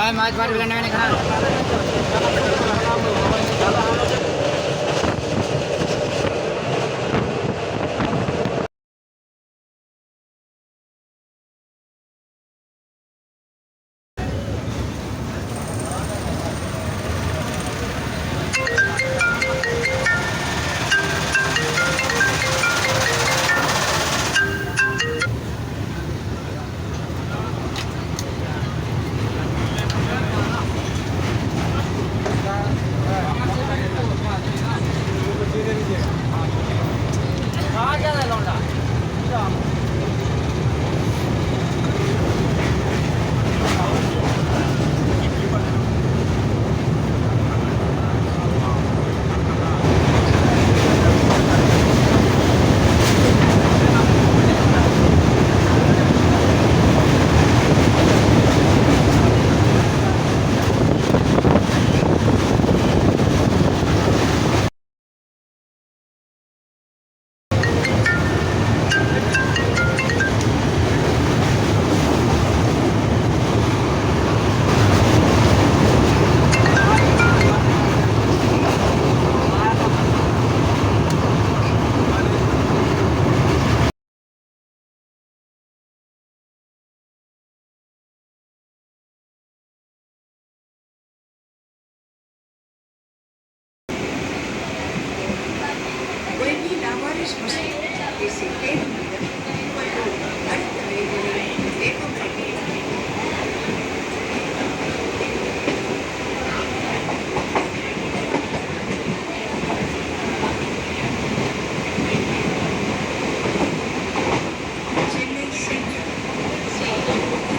Mas baru bilang ini kan. Vuelve agua responsable que se quede cuando அடுத்த வேலையை வேகம் Chennai central வேகம்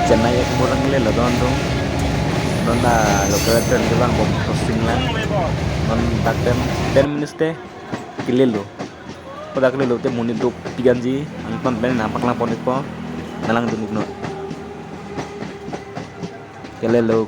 Chennai ek murang le ladon dong. non na local train ke bang bom crossing lang non dak tem 10 minutes te kilelo ko dak lelo te munit do piganji ang ton ben na paklang ponit po nalang dunig no kelelo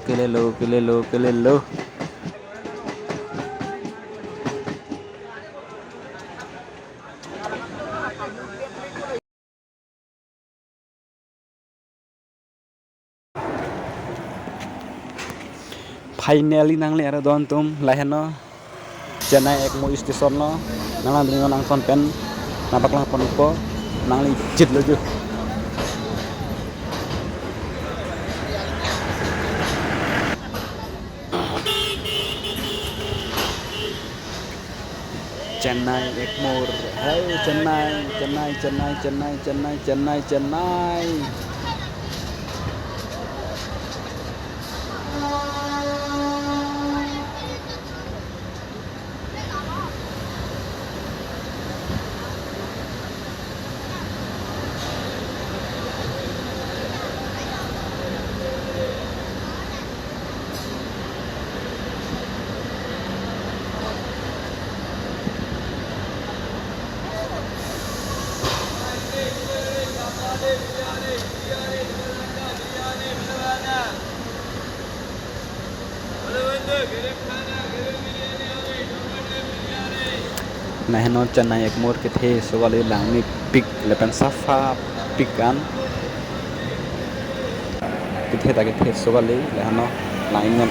finally nang le ara don tum laheno Chennai Ekmo station lo nang dunig nang ton pen na paklang ponit po nang li jit lo ju Chennai Ekmore hey Chennai Nah, no Chennai Ekmore ke the so wale lang ni pick lepen safa pick kan ke the ta ke the so wale lah no lain non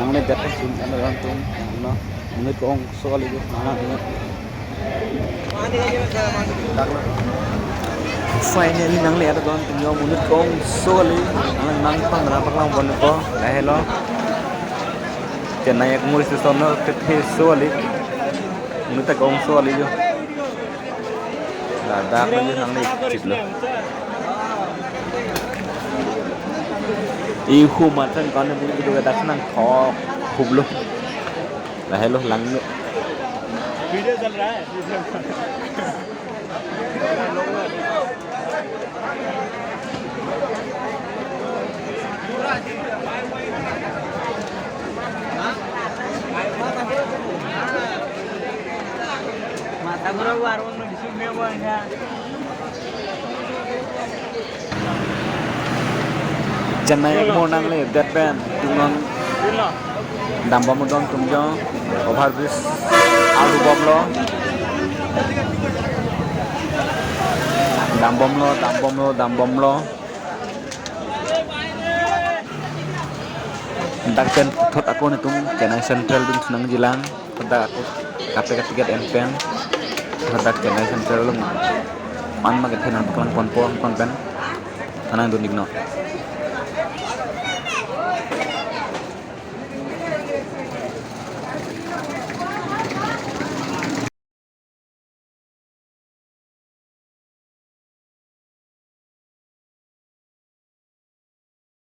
nang le dat sun ano lang tum no ngunit ko ang so wale nang finally nang le ara don tum yo ngunit ko ang so wale nang pang na paklang bon ko lahelo Chennai Ekmore station no ke the so wale ngunit ko ang so wale jo la dak le nang le chip lo ihu matang kon ni video dak nang kho khub lo la hello lang video चल रहा है mata guru warung di sini bangga Chennai Ekmore nang le that band tungon dambam don tumjo overbridge alu bomlo dambom lo Dakten thot aku nitung Chennai Central dun senang jilang pada aku KPK tiket enpen pada Chennai Central lung pan maget tenan paklang pon po kon pen tanang dunik no